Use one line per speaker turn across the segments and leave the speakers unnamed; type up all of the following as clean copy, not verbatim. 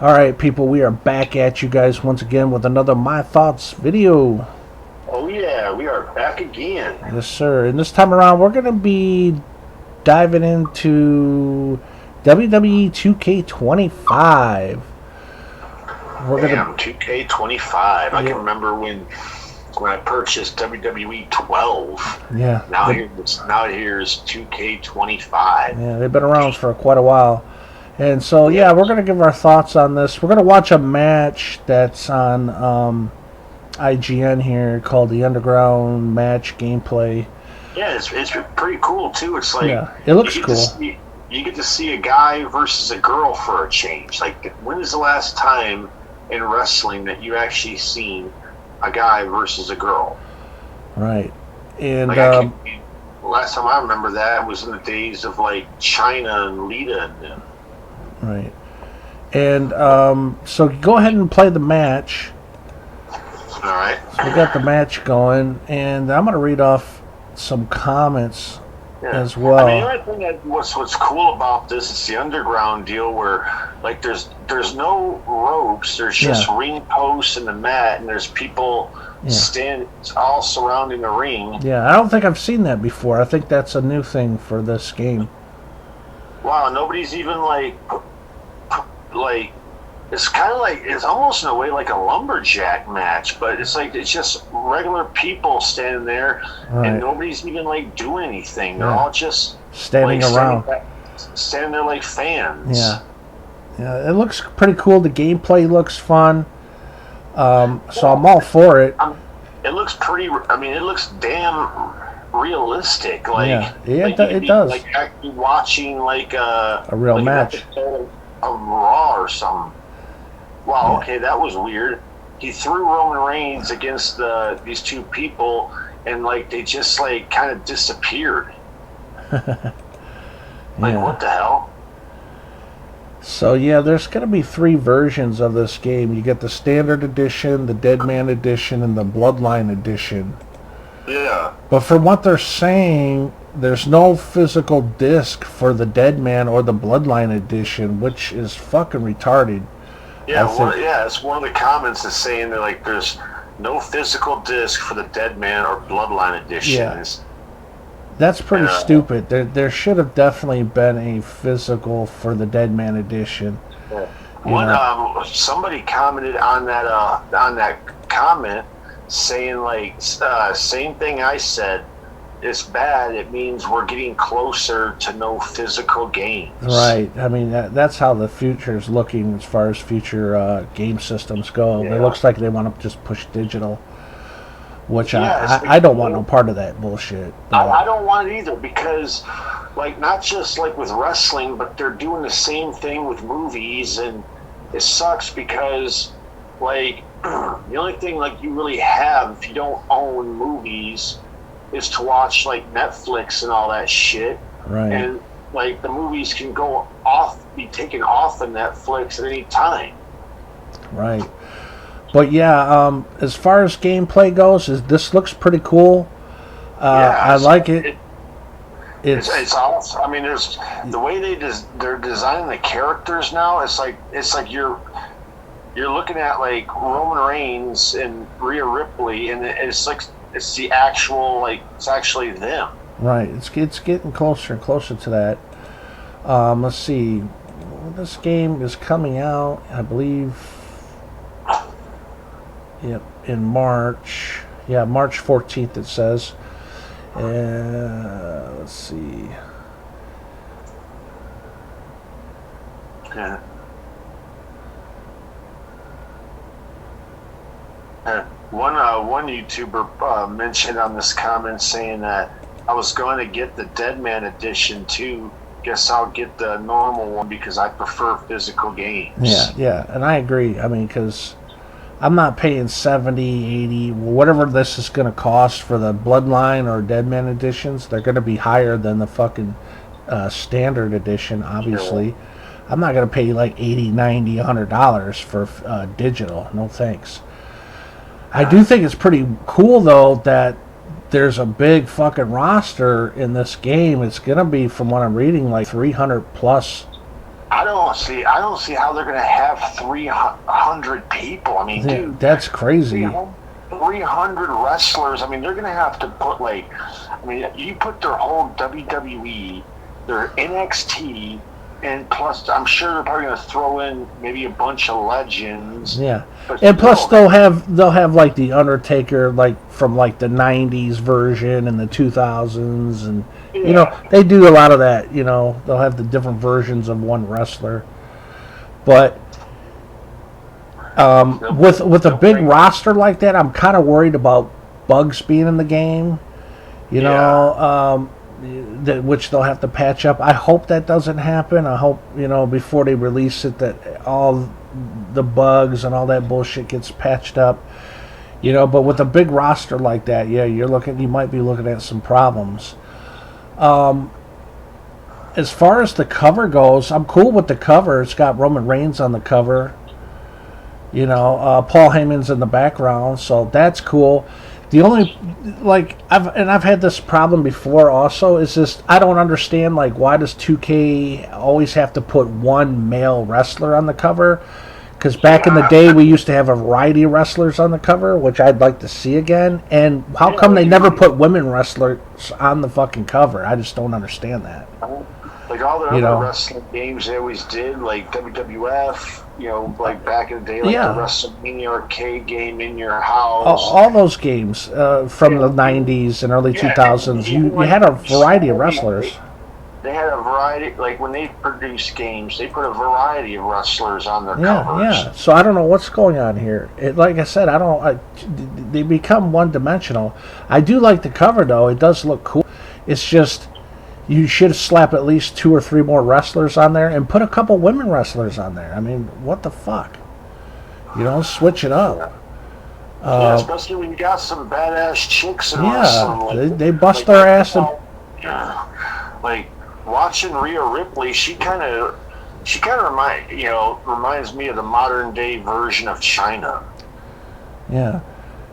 Alright, people, we are back at you guys once again with another My Thoughts video.
Oh yeah, we are back again.
Yes, sir. And this time around, we're going to be diving into WWE 2K25. We're going
Damn, 2K25. I
Yeah.
can remember when I purchased WWE 12.
to, yeah,
Here's 2K25.
yeah, they've been around for quite a while. And so, yeah, we're going to give our thoughts on this. We're going to watch a match that's on IGN here called the Underground Match Gameplay.
Yeah, it's pretty cool too. It's like
Yeah, it looks
you get
cool.
you get to see a guy versus a girl for a change. Like, when is the last time in wrestling that you actually seen a guy versus a girl?
Right. And
Like, last time I remember that was in the days of like China and Lita and them.
right. And so go ahead and play the match.
All right.
So we got the match going, and I'm going to read off some comments as well.
I mean, the only thing what's cool about this is the underground deal, where like there's no ropes, there's just ring posts and the mat, and there's people standing all surrounding the ring.
Yeah, I don't think I've seen that before. I think that's a new thing for this game.
Wow, nobody's even like it's kind of like, it's almost in a way like a lumberjack match, but it's like it's just regular people standing there, and nobody's even like doing anything. They're all just
standing around,
standing there like fans.
Yeah, it looks pretty cool. The gameplay looks fun, so I'm all for it.
It looks pretty. I mean, it looks damn realistic. Like,
it does.
Like actually watching like
a real match,
of Raw or something. Wow, okay, that was weird. He threw Roman Reigns against these two people, and like they just like kind of disappeared. What the hell?
So yeah, there's going to be 3 versions of this game. You get the Standard Edition, the Deadman Edition, and the Bloodline Edition.
Yeah.
But from what they're saying, there's no physical disc for the Deadman or the Bloodline Edition, which is fucking retarded.
Yeah, it's one of the comments is saying that like there's no physical disc for the Deadman or Bloodline Edition.
Yeah. That's pretty stupid. There should have definitely been a physical for the Deadman Edition.
Somebody commented on that comment saying like same thing I said. It's bad. It means we're getting closer to no physical games.
Right. I mean, that's how the future is looking as far as future game systems go. It looks like they want to just push digital, which I don't want no part of that bullshit.
I don't want it either, because like, not just like with wrestling, but they're doing the same thing with movies, and it sucks because like the only thing like you really have if you don't own movies is to watch like Netflix and all that shit.
Right.
And like the movies can be taken off of Netflix at any time.
Right. But yeah, as far as gameplay goes, this looks pretty cool. I like it.
It's awesome. I mean, there's the way they're designing the characters now. It's like you're looking at like Roman Reigns and Rhea Ripley, and it's like it's the actual, like, it's actually them.
Right. It's getting closer and closer to that. Let's see. This game is coming out, I believe. Yep, in March. Yeah, March 14th it says. Let's see.
Yeah. One YouTuber mentioned on this comment saying that I was going to get the Deadman Edition too. Guess I'll get the normal one because I prefer physical games.
Yeah, and I agree. I mean, because I'm not paying 70, 80, whatever this is going to cost for the Bloodline or Deadman editions. They're going to be higher than the fucking Standard Edition, obviously. I'm not going to pay like $80, $90, $100 for digital. No thanks. I do think it's pretty cool, though, that there's a big fucking roster in this game. It's going to be, from what I'm reading, like 300 plus
I don't see how they're going to have 300 people. I mean,
Yeah,
dude,
that's crazy.
300 wrestlers. I mean, they're going to have to put like, I mean, you put their whole WWE, their NXT, and plus, I'm sure they're probably going to throw in maybe a bunch of legends.
Yeah,
But
and plus
still,
they'll have like the Undertaker, like from like the '90s version and the 2000s, and you know
yeah,
they do a lot of that. You know, they'll have the different versions of one wrestler, but with a
they'll
big
bring,
roster like that, I'm kind of worried about Bugs being in the game. You
yeah,
know, which they'll have to patch up. I hope that doesn't happen. I hope, you know, before they release it that all the bugs and all that bullshit gets patched up. You know, but with a big roster like that, yeah, you might be looking at some problems. As far as the cover goes, I'm cool with the cover. It's got Roman Reigns on the cover. You know, Paul Heyman's in the background, so that's cool. The only, like, I've had this problem before. Also, is just I don't understand, like, why does 2K always have to put one male wrestler on the cover? Because back in the
yeah,
day, we used to have a variety of wrestlers on the cover, which I'd like to see again. And how
yeah.
come they never put women wrestlers on the fucking cover? I just don't understand that.
Like all the
You
other
know?
wrestling games they always did, like WWF, you know, like back in the day, like the
Yeah.
WrestleMania arcade game in your house.
All those games from the
Yeah,
'90s and early
yeah,
2000s,
even
you
like
had a variety of
Sony,
wrestlers.
they had a variety. Like when they produced games, they put a variety of wrestlers on their
Yeah,
covers.
yeah. So I don't know what's going on here. Like I said, they become one dimensional. I do like the cover though. It does look cool. It's just you should slap at least 2 or 3 more wrestlers on there and put a couple women wrestlers on there. I mean, what the fuck? You know, switch it
Yeah,
up.
yeah,
Uh,
especially when you got some badass chicks in
yeah,
wrestling,
they bust
like
their
right
ass and
now. Like watching Rhea Ripley, she kind of reminds me of the modern day version of China.
yeah,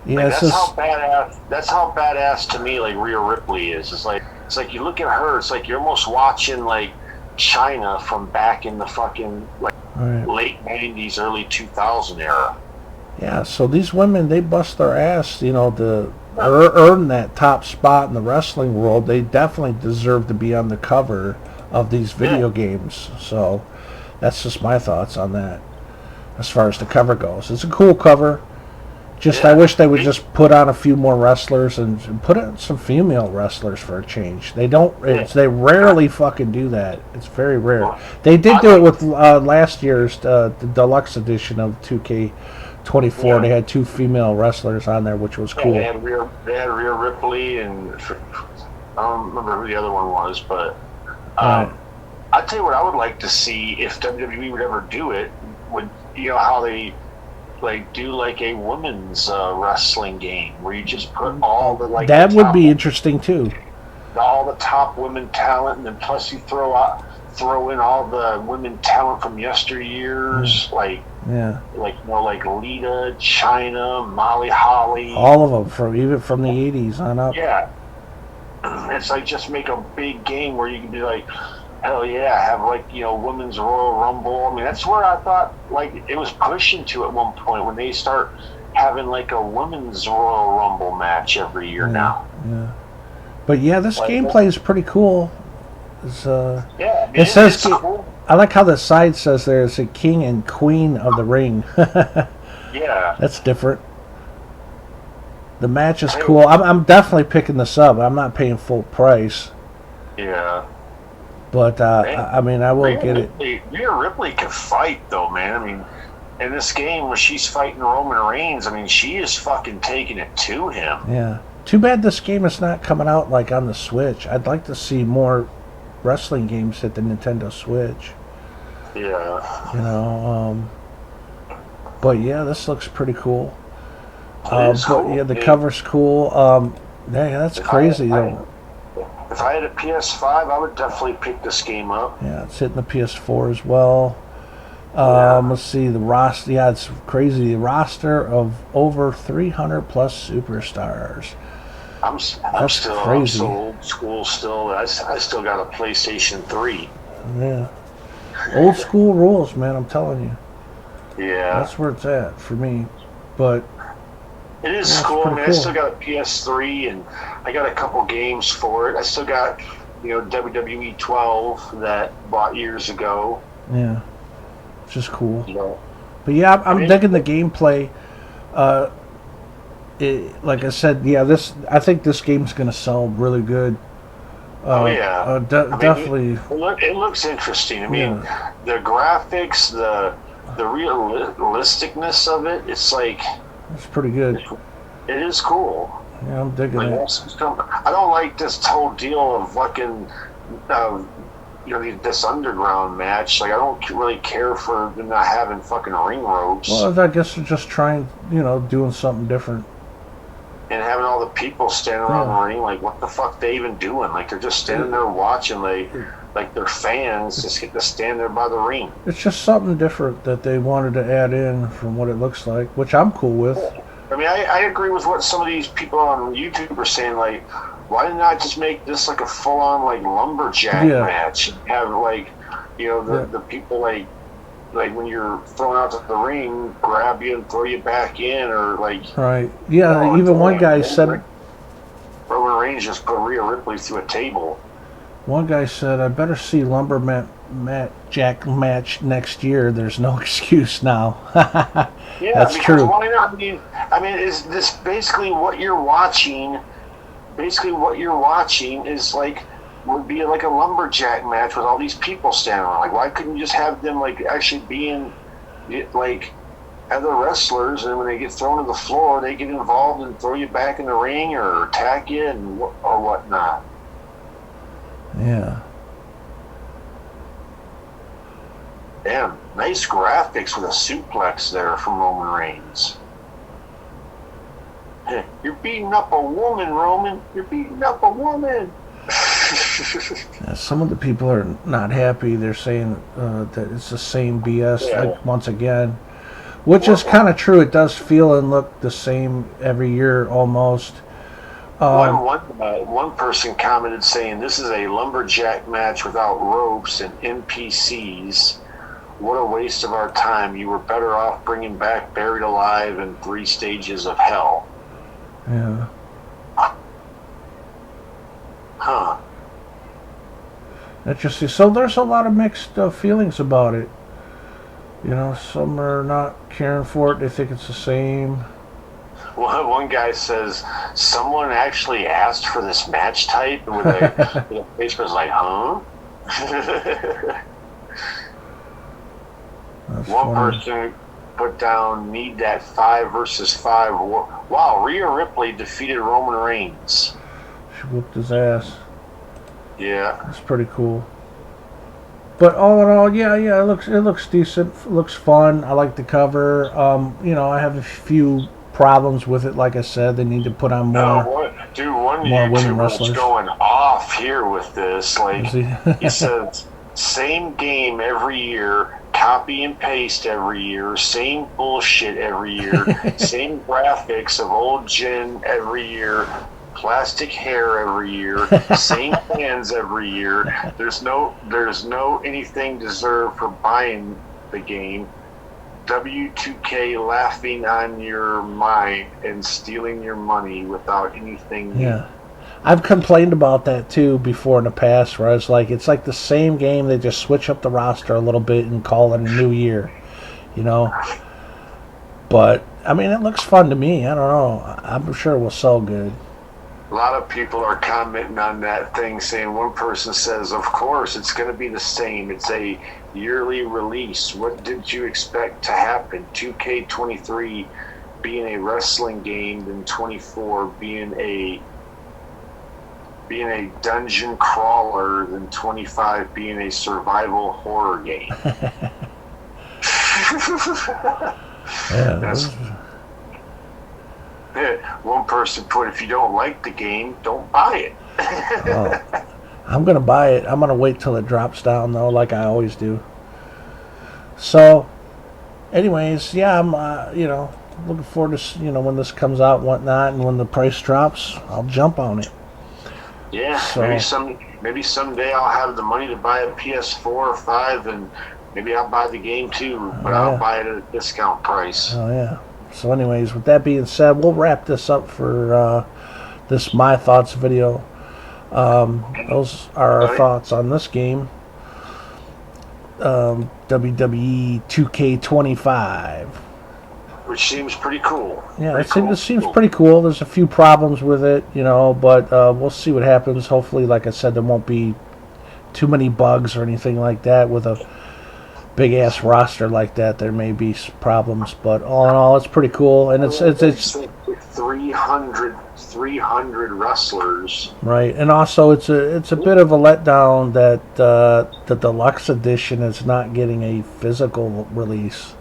yeah.
Like
It's just
that's how badass to me like Rhea Ripley is. It's like you look at her, it's like you're almost watching like China from back in the fucking like
all right.
late '90s, early 2000 era.
Yeah, so these women, they bust their ass, you know, to earn that top spot in the wrestling world. They definitely deserve to be on the cover of these
Yeah,
video games. So that's just my thoughts on that as far as the cover goes. It's a cool cover. Just I
yeah.
wish they would just put on a few more wrestlers and put in some female wrestlers for a change. They don't.
Yeah.
They rarely fucking do that. It's very rare.
Well,
They did
I
do it
like
with last year's the deluxe edition of 2K24.
yeah.
They had 2 female wrestlers on there, which was
Yeah, they
cool.
had Rhea Ripley, and I don't remember who the other one was, but
All right.
um, I tell you what I would like to see if WWE would ever do it. Would you know how they like do like a women's wrestling game where you just put all the like the
That would
top
be interesting too.
all the top women talent, and then plus you throw in all the women talent from yesteryears,
Yeah,
like Lita, China, Molly Holly.
all of them from the '80s on up.
Yeah, it's like just make a big game where you can be like, hell yeah, have like women's Royal Rumble. I mean, that's where I thought like it was pushing to at one point when they start having like a women's Royal Rumble match every year
Yeah,
now.
yeah. But yeah, this
Like,
gameplay is pretty cool. It's,
yeah, I mean,
it says
it's cool.
I like how the side says there's a king and queen of the ring.
Yeah.
That's different. The match is
Hey,
cool. I'm definitely picking this up. I'm not paying full price,
yeah.
but
Man,
I mean I will get it.
Rhea Ripley can fight though, man. I mean, in this game where she's fighting Roman Reigns, I mean, she is fucking taking it to him.
Yeah. Too bad this game is not coming out like on the Switch. I'd like to see more wrestling games at the Nintendo Switch.
Yeah.
You know. But yeah, this looks pretty cool.
It is
But
cool.
yeah, the cover's cool. Yeah, that's
If
crazy
I,
though.
if I had a PS5, I would definitely pick this game up.
Yeah, it's hitting the PS4 as well.
Yeah.
Let's see the roster. Yeah, it's crazy. The roster of over 300 plus superstars.
I'm
That's
still
crazy.
old school. Still, I still got a PlayStation 3.
Yeah. Old school rules, man. I'm telling you,
Yeah,
that's where it's at for me. But
it is
yeah, it's
cool. I
pretty
mean, I
cool.
still got a PS3 and I got a couple games for it. I still got, WWE 12 that bought years ago.
Yeah, it's just cool.
You know,
But yeah, I'm
I
I'm
mean,
digging the gameplay. Uh, like I said, yeah, this I think this game's gonna sell really good.
oh yeah. I mean,
Definitely,
it looks interesting. I mean,
yeah,
the graphics, the realisticness of it, it's like
it's pretty good.
it is cool.
Yeah, I'm digging
Like
it.
I don't like this whole deal of fucking, uh, this underground match. Like I don't really care for them not having fucking ring ropes
Well, I guess they're just trying, doing something different.
and having all the people standing around
Yeah,
the ring. Like what the fuck they even doing? Like they're just standing there watching. Like their fans just get to stand there by the ring.
it's just something different that they wanted to add in from what it looks like, which I'm cool with.
I mean, I agree with what some of these people on YouTube are saying. Like, why not just make this like a full-on like lumberjack
Yeah,
match? And have like,
yeah,
the people like when you're thrown out to the ring, grab you and throw you back in, or like,
right. Yeah,
it's
even one
like
guy said,
Roman Reigns just put Rhea Ripley through a table.
I better see Jack match next year. There's no excuse now.
Yeah,
That's
because
true.
why not? I mean, is this basically what you're watching? Basically, what you're watching is like would be like a lumberjack match with all these people standing around. Like, why couldn't you just have them like actually being like other wrestlers, and when they get thrown to the floor, they get involved and throw you back in the ring or attack you or whatnot.
Yeah.
Damn, nice graphics with a suplex there from Roman Reigns. You're beating up a woman, Roman. You're beating up a woman.
Yeah, some of the people are not happy. They're saying that it's the same BS,
Yeah.
like once again, which is kind of true. It does feel and look the same every year almost. Um,
One person commented saying this is a lumberjack match without ropes and NPCs. What a waste of our time. You were better off bringing back Buried Alive and 3 Stages of Hell.
yeah.
Huh.
Interesting. So there's a lot of mixed feelings about it. Some are not caring for it. They think it's the same.
Well, one guy says someone actually asked for this match type, and with a face was like, huh?
That's
One
funny.
person put down need that 5 versus 5 war. Wow, Rhea Ripley defeated Roman Reigns.
She whooped his ass.
Yeah.
That's pretty cool. But all in all, yeah, it looks decent. It looks fun. I like the cover. I have a few problems with it. Like I said, they need to put on
No,
more
one
more women
YouTuber was
wrestlers.
going off here with this. Like,
Is he?
he says, same game every year, copy and paste every year, same bullshit every year, same graphics of old Jen every year, plastic hair every year, same fans every year. There's no anything deserved for buying the game. W2K laughing on your mind and stealing your money without anything new.
Yeah. I've complained about that too before in the past, where I was like, it's like the same game. They just switch up the roster a little bit and call it a new year, you know. But I mean, it looks fun to me. I don't know. I'm sure it will sell good.
A lot of people are commenting on that thing, saying one person says, of course, it's going to be the same. It's a yearly release. What did you expect to happen? 2K23 being a wrestling game, then 24 being a dungeon crawler, then 25 being a survival horror game.
Yeah.
That's one person put, if you don't like the game, don't buy it.
Oh, I'm gonna buy it. I'm gonna wait till it drops down though, like I always do. So, anyways, yeah, I'm looking forward to when this comes out and whatnot, and when the price drops, I'll jump on it.
Yeah,
So
maybe someday I'll have the money to buy a PS4 or 5, and maybe I'll buy the game too, but
oh
I'll
yeah,
buy it at a discount price.
oh yeah. So anyways, with that being said, we'll wrap this up for this My Thoughts video. Those are our
Right?
thoughts on this game. WWE 2K25.
Which seems pretty cool.
Yeah,
Pretty cool.
it seems pretty cool. There's a few problems with it, but we'll see what happens. Hopefully, like I said, there won't be too many bugs or anything like that. With a big ass roster like that, there may be problems, but all in all, it's pretty cool. And it's
300 wrestlers.
right. And also, it's a bit of a letdown that the deluxe edition is not getting a physical release.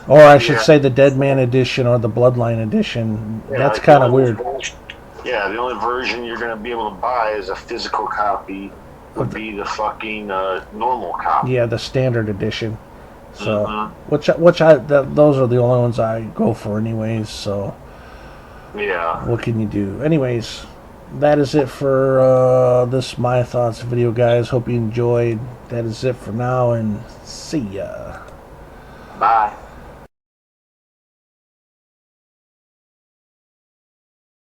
Or I should
Yeah.
say the Dead Man edition or the Bloodline edition.
Yeah,
That's
like
kind of weird.
Yeah, the only version you're going to be able to buy is a physical copy. Would be the fucking normal copy.
Yeah, the standard edition. So,
Mhm.
those are the only ones I go for, anyways. So,
Yeah.
what can you do? Anyways, that is it for this My Thoughts video, guys. Hope you enjoyed. That is it for now, and see ya.
Bye.